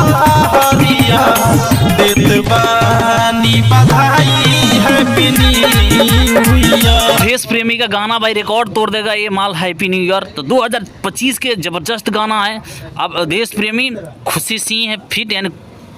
लहरिया देत बानी बधाई हैप्पी न्यू ईयर। देश प्रेमी का गाना भाई रिकॉर्ड तोड़ देगा ये माल हैप्पी न्यू ईयर। तो 2025 के ज़बरदस्त गाना है। अब देश प्रेमी खुशी सी है फिट यानी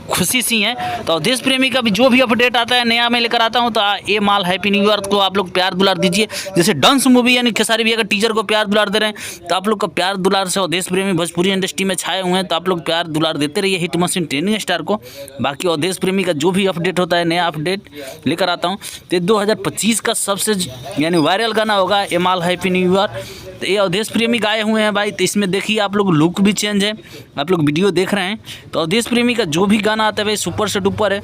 खुशी सी है। तो देश प्रेमी का भी जो भी अपडेट आता है नया मैं लेकर आता हूँ। तो ये माल हैप्पी न्यू ईयर को आप लोग प्यार दुलार दीजिए। जैसे डांस मूवी यानी खेसारी भैया का टीजर को प्यार दुलार दे रहे हैं, तो आप लोग का प्यार दुलार से और देश प्रेमी भोजपुरी इंडस्ट्री में छाए हुए हैं, तो आप लोग प्यार दुलार देते रहिए हिट मशीन ट्रेनिंग स्टार को। बाकी और देश प्रेमी का जो भी अपडेट होता है नया अपडेट लेकर आता हूँ। तो 2025 का सबसे यानी वायरल गाना होगा ये माल हैप्पी न्यू ईयर। तो ये अवधेश प्रेमी गाए हुए हैं भाई। तो इसमें देखिए आप लोग लुक भी चेंज है, आप लोग वीडियो देख रहे हैं। तो अवधेश प्रेमी का जो भी गाना आता है भाई सुपर से डुपर है।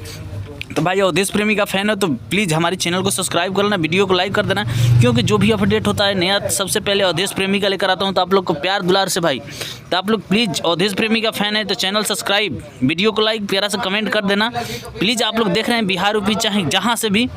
तो भाई अवधेश प्रेमी का फैन है तो प्लीज़ हमारे चैनल को सब्सक्राइब कर लेना, वीडियो को लाइक कर देना, क्योंकि जो भी अपडेट होता है नया सबसे पहले अवधेश प्रेमी का लेकर आता हूँ। तो आप लोग को प्यार दुलार से भाई, तो आप लोग प्लीज़ अवधेश प्रेमी का फैन है तो चैनल सब्सक्राइब, वीडियो को लाइक, प्यारा सा कमेंट कर देना प्लीज़। आप लोग देख रहे हैं बिहार यूपी चाहे जहाँ से भी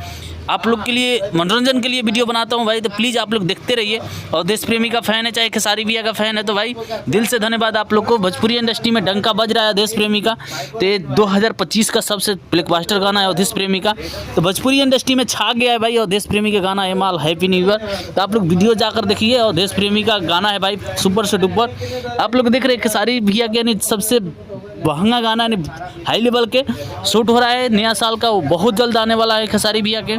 आप लोग के लिए मनोरंजन के लिए वीडियो बनाता हूँ भाई। तो प्लीज़ आप लोग देखते रहिए। और देश प्रेमी का फ़ैन है चाहे खेसारी भैया का फ़ैन है तो भाई दिल से धन्यवाद आप लोग को। भोजपुरी इंडस्ट्री में डंका बज रहा है देश प्रेमी का। तो ये 2025 का सबसे ब्लॉकबस्टर गाना है अवधेश प्रेमी का। तो भोजपुरी इंडस्ट्री में छा गया है भाई अवधेश प्रेमी का गाना है माल हैप्पी न्यू ईयर। तो आप लोग वीडियो जाकर देखिए। अवधेश प्रेमी का गाना है भाई सुपर से डुपर। आप लोग देख रहे हैं खेसारी भैया के यानी सबसे महंगा गाना हाई लेवल के शूट हो रहा है नया साल का, वो बहुत जल्द आने वाला है खेसारी भैया के।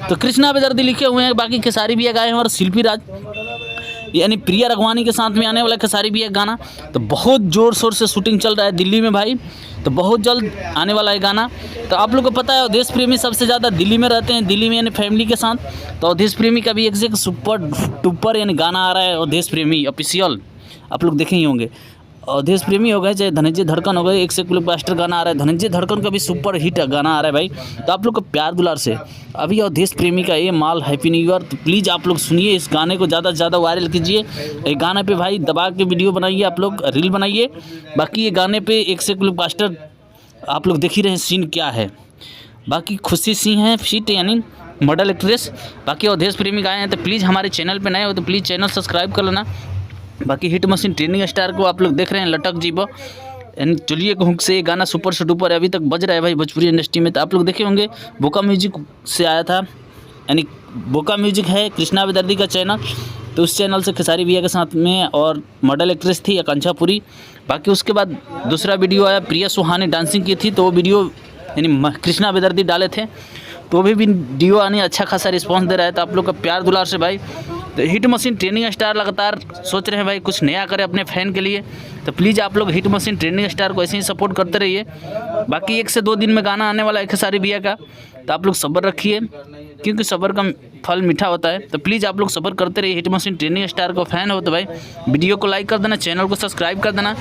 तो कृष्णा बेदर्दी लिखे हुए हैं, बाकी खेसारी भैया गाए हैं और शिल्पी राज यानी प्रिया रघवानी के साथ में आने वाला खेसारी भैया गाना। तो बहुत ज़ोर शोर से शूटिंग चल रहा है दिल्ली में भाई। तो बहुत जल्द आने वाला है गाना। तो आप लोग को पता है अवधेश प्रेमी सबसे ज़्यादा दिल्ली में रहते हैं, दिल्ली में यानी फैमिली के साथ। तो अवधेश प्रेमी का भी एक सुपर डुपर यानी गाना आ रहा है अवधेश प्रेमी ऑफिशियल, आप लोग देखे ही होंगे। अवधेश प्रेमी हो गए चाहे धनंजय धड़कन हो गए, एक से एक ब्लॉकबस्टर गाना आ रहा है। धनंजय धड़कन का भी सुपर हिट गाना आ रहा है भाई। तो आप लोग को प्यार दुलार से अभी अवधेश प्रेमी का ये माल हैप्पी न्यू ईयर। तो प्लीज़ आप लोग सुनिए, इस गाने को ज़्यादा से ज़्यादा वायरल कीजिए। ये गाने पे भाई दबा के वीडियो बनाइए, आप लोग रील बनाइए। बाकी ये गाने पे एक से एक ब्लॉकबस्टर आप लोग देख ही रहे हैं सीन क्या है। बाकी खुशी सी हैं फिट यानी मॉडल एक्ट्रेस। बाकी अवधेश प्रेमी गाए हैं। तो प्लीज़ हमारे चैनल पर नए हो तो प्लीज़ चैनल सब्सक्राइब कर लेना। बाकी हिट मशीन ट्रेनिंग स्टार को आप लोग देख रहे हैं लटक जीबो यानी चलिए हुक से ये गाना सुपर से डुपर अभी तक बज रहा है भाई भोजपुरी इंडस्ट्री में। तो आप लोग देखे होंगे बोका म्यूजिक से आया था, यानी बोका म्यूजिक है कृष्णा बेदर्दी का चैनल। तो उस चैनल से खेसारी भैया के साथ में और मॉडल एक्ट्रेस थी आकांक्षा पुरी। बाकी उसके बाद दूसरा वीडियो आया प्रिया सुहानी डांसिंग की थी, तो वो वीडियो यानी कृष्णा बेदर्दी डाले थे। तो भी वीडियो आने अच्छा खासा रिस्पांस दे रहा है। तो आप लोग का प्यार दुलार से भाई। तो हिट मशीन ट्रेनिंग स्टार लगातार सोच रहे हैं भाई कुछ नया करें अपने फ़ैन के लिए। तो प्लीज़ आप लोग हिट मशीन ट्रेनिंग स्टार को ऐसे ही सपोर्ट करते रहिए। बाकी 1 से 2 दिन में गाना आने वाला है खेसारी भैया का। तो आप लोग सब्र रखिए, क्योंकि सब्र का फल मीठा होता है। तो प्लीज़ आप लोग सब्र करते रहिए। हिट मशीन ट्रेनिंग स्टार को फ़ैन हो तो भाई वीडियो को लाइक कर देना, चैनल को सब्सक्राइब कर देना।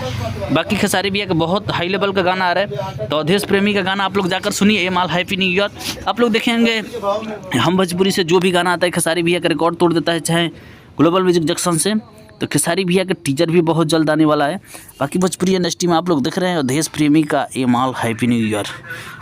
बाकी खेसारी भैया का बहुत हाई लेवल का गाना आ रहा है। तो अवधेश प्रेमी का गाना आप लोग जाकर सुनिए, ये माल हैप्पी न्यू ईयर। आप लोग देखेंगे हम भोजपुरी से जो भी गाना आता है खेसारी भैया का रिकॉर्ड तोड़ देता है, चाहे ग्लोबल म्यूजिक जंक्शन से। तो खेसारी भैया का टीजर भी बहुत जल्द आने वाला है। बाकी भोजपुरी इंडस्ट्री में आप लोग देख रहे हैं अवधेश प्रेमी का ये माल हैप्पी न्यू ईयर।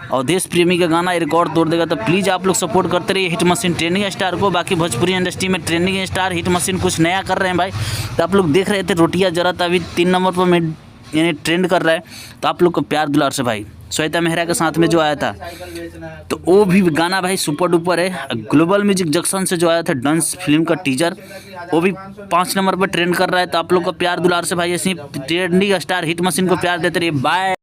अवधेश प्रेमी का गाना रिकॉर्ड तोड़ देगा। तो प्लीज़ आप लोग सपोर्ट करते रहिए हिट मशीन ट्रेनिंग स्टार को। बाकी भोजपुरी इंडस्ट्री में ट्रेनिंग स्टार हिट मशीन कुछ नया कर रहे हैं भाई। तो आप लोग देख रहे थे रोटियां जरा अभी 3 नंबर पर यानी ट्रेंड कर रहा है। तो आप लोग को प्यार दुलार से भाई श्वेता मेहरा के साथ में जो आया था, तो वो भी गाना भाई सुपर डुपर है। ग्लोबल म्यूजिक जंक्शन से जो आया था डांस फिल्म का टीजर, वो भी 5 नंबर पर ट्रेंड कर रहा है। तो आप लोग को प्यार दुलार से भाई ऐसे ट्रेंडिंग स्टार हिट मशीन को प्यार देते रहिए। बाय।